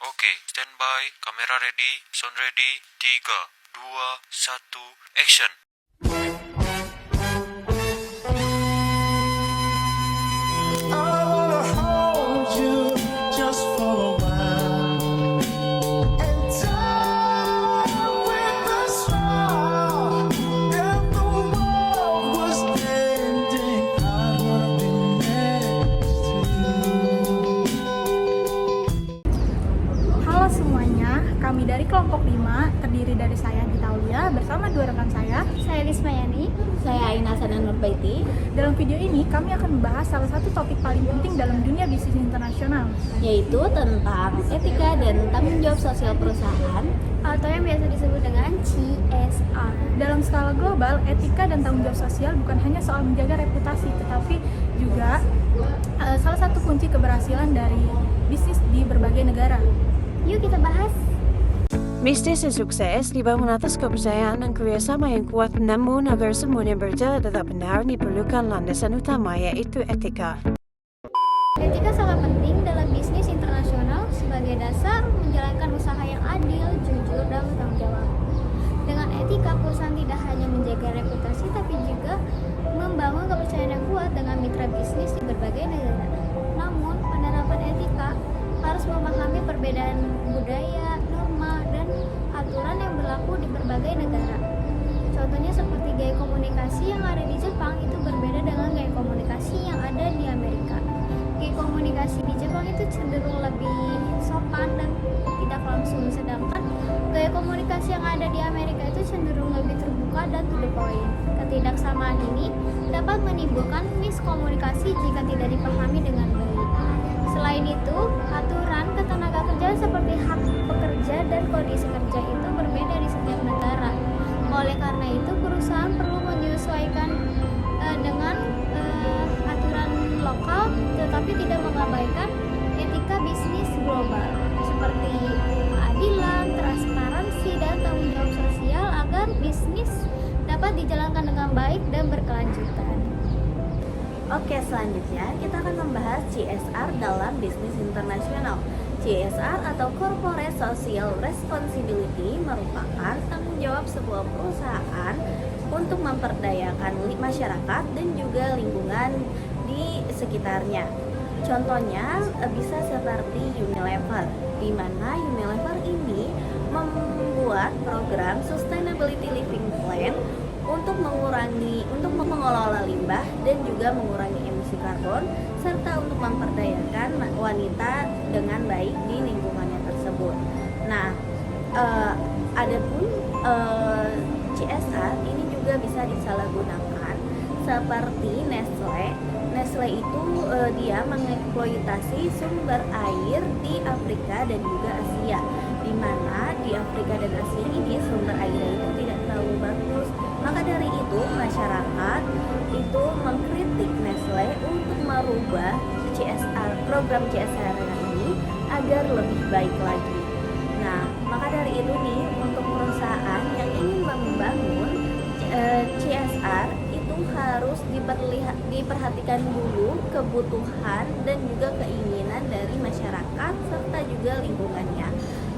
Oke, standby, kamera ready, sound ready, 3, 2, 1, action. Halo semuanya, kami dari kelompok 5 terdiri dari saya Gita Aulia bersama dua rekan saya. Saya Lismayani. Saya Aina Sana Nurbaiti. Dalam video ini kami akan membahas salah satu topik paling penting dalam dunia bisnis internasional, Yaitu tentang etika dan tanggung jawab sosial perusahaan, atau yang biasa disebut dengan CSR. Dalam skala global, etika dan tanggung jawab sosial bukan hanya soal menjaga reputasi, tetapi juga salah satu kunci keberhasilan dari bisnis di berbagai negara. Yuk kita bahas. Bisnis yang sukses dibangun atas kepercayaan dan kerjasama yang kuat, namun agar semuanya berjalan tetap benar diperlukan landasan utama, yaitu etika. Etika sangat penting dalam bisnis internasional sebagai dasar menjalankan usaha yang adil, jujur, dan bertanggung jawab. Dengan etika, perusahaan tidak hanya menjaga reputasi tapi juga membangun kepercayaan yang kuat dengan mitra bisnis di berbagai negara. Namun, penerapan etika harus memahami perbedaan budaya, norma, dan aturan yang berlaku di berbagai negara. Contohnya seperti gaya komunikasi yang ada di Jepang itu berbeda dengan gaya komunikasi yang ada di Amerika. Gaya komunikasi di Jepang itu cenderung lebih sopan dan tidak langsung, sedangkan gaya komunikasi yang ada di Amerika itu cenderung lebih terbuka dan to the point. Ketidaksamaan ini dapat menimbulkan miskomunikasi jika tidak dipahami dengan baik. Selain itu, aturan ketenaga kerjaan seperti hak pekerja dan kondisi kerja itu berbeda di setiap negara. Oleh karena itu, perusahaan perlu menyesuaikan dengan aturan lokal, tetapi tidak mengabaikan etika bisnis global seperti keadilan, transparansi, dan tanggung jawab sosial agar bisnis dapat dijalankan dengan baik dan berkelanjutan. Oke, selanjutnya kita akan membahas CSR dalam bisnis internasional. CSR atau Corporate Social Responsibility merupakan tanggung jawab sebuah perusahaan untuk memperdayakan masyarakat dan juga lingkungan di sekitarnya. Contohnya bisa seperti Unilever, di mana Unilever ini membuat program Sustainability Living Plan untuk mengelola limbah dan juga mengurangi emisi karbon, serta untuk memperdayakan wanita dengan baik di lingkungannya tersebut. Nah, adapun CSR ini juga bisa disalahgunakan seperti Nestle. Nestle itu dia mengeksploitasi sumber air di Afrika dan juga Asia, di mana di Afrika dan Asia ini sumber airnya itu tidak terlalu bagus. Maka dari itu masyarakat itu mengkritik Nestle untuk merubah program CSR ini agar lebih baik lagi. Nah, maka dari itu nih, untuk perusahaan yang ingin membangun CSR itu harus diperhatikan dulu kebutuhan dan juga keinginan dari masyarakat serta juga lingkungannya,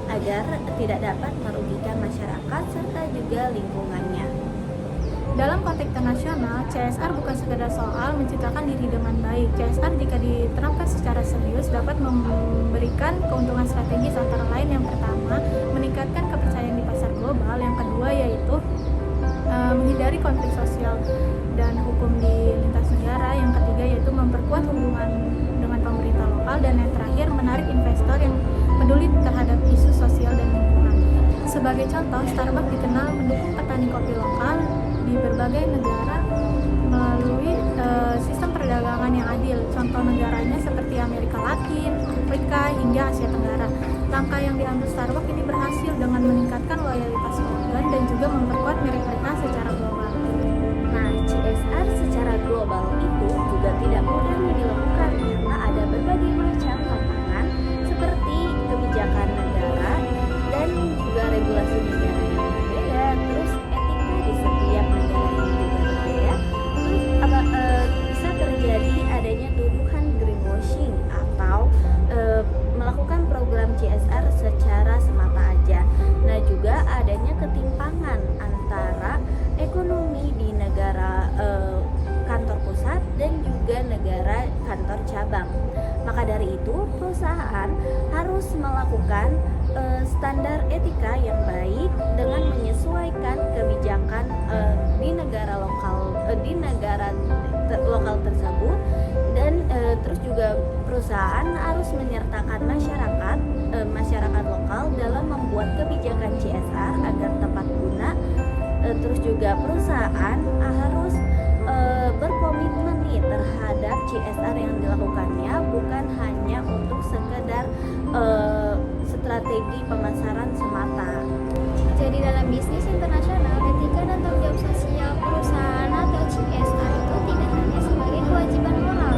agar tidak dapat merugikan masyarakat serta juga lingkungannya. Dalam konteks internasional, CSR bukan sekedar soal menciptakan diri dengan baik. CSR jika diterapkan secara serius dapat memberikan keuntungan strategis, antara lain yang pertama, meningkatkan kepercayaan di pasar global, yang kedua yaitu menghindari konflik sosial dan hukum di lintas negara, yang ketiga yaitu memperkuat hubungan dengan pemerintah lokal, dan yang terakhir menarik investor yang peduli terhadap isu sosial dan lingkungan. Sebagai contoh, Starbucks dikenal mendukung petani kopi lokal di berbagai negara melalui sistem perdagangan yang adil. Contoh negaranya seperti Amerika Latin, Afrika, hingga Asia Tenggara. Langkah yang diambil Starbucks ini berhasil dengan meningkatkan loyalitas pelanggan dan juga memperkuat merek mereka secara global. Nah, CSR secara global itu juga tidak mudah dilakukan karena ada berbagai macam tantangan seperti kebijakan negara dan juga regulasi negara yang berbeda, terus etika di setiap negara ini juga berbeda. Terus bisa terjadi adanya tuduhan greenwashing atau melakukan program CSR ketimpangan antara ekonomi di negara kantor pusat dan juga negara kantor cabang. Maka dari itu, perusahaan harus melakukan standar etika yang baik dengan menyesuaikan kebijakan di negara lokal tersebut, dan terus juga perusahaan harus menyertakan masyarakat lokal dalam membuat kebijakan CSR agar tepat guna. Terus juga perusahaan harus berkomitmen nih terhadap CSR yang dilakukannya, bukan hanya untuk sekedar strategi pemasaran semata. Jadi dalam bisnis internasional, etika dan tanggung jawab sosial perusahaan atau CSR itu tidak hanya sebagai kewajiban moral,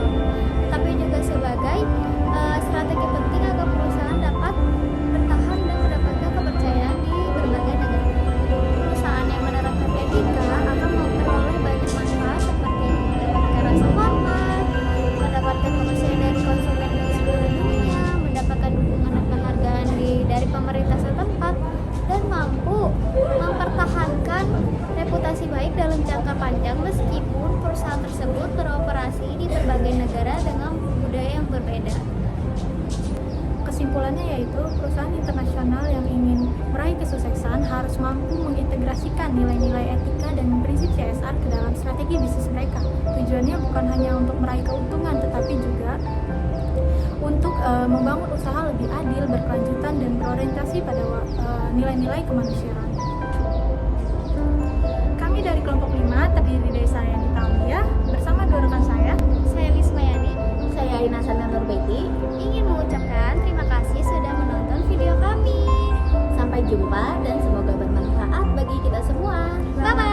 tapi juga sebagai strategi penting agar perusahaan dapat bertahan dan mendapatkan kepercayaan di berbagai negara. Perusahaan yang menerapkan etika akan memperoleh banyak manfaat seperti mendapatkan rasa hormat, mendapatkan kepercayaan dari konsumen di seluruh dunia, mendapatkan dukungan dan penghargaan dari pemerintah setempat, dan mampu mempertahankan reputasi baik dalam jangka panjang meskipun perusahaan tersebut beroperasi di berbagai negara dengan budaya yang berbeda. Kesimpulannya yaitu perusahaan internasional yang ingin meraih kesuksesan harus mampu mengintegrasikan nilai-nilai etika dan prinsip CSR ke dalam strategi bisnis mereka. Tujuannya bukan hanya untuk meraih keuntungan, tetapi juga untuk membangun usaha lebih adil, berkelanjutan, dan berorientasi pada nilai-nilai kemanusiaan. Kami dari kelompok 5 terdiri dari saya Nita Aulia bersama dua rekan saya Lismayani, Saya Aina Sana Nurbaiti. ingin mengucapkan terima kasih sudah menonton video kami. Sampai jumpa dan semoga bermanfaat bagi kita semua. Bye-bye.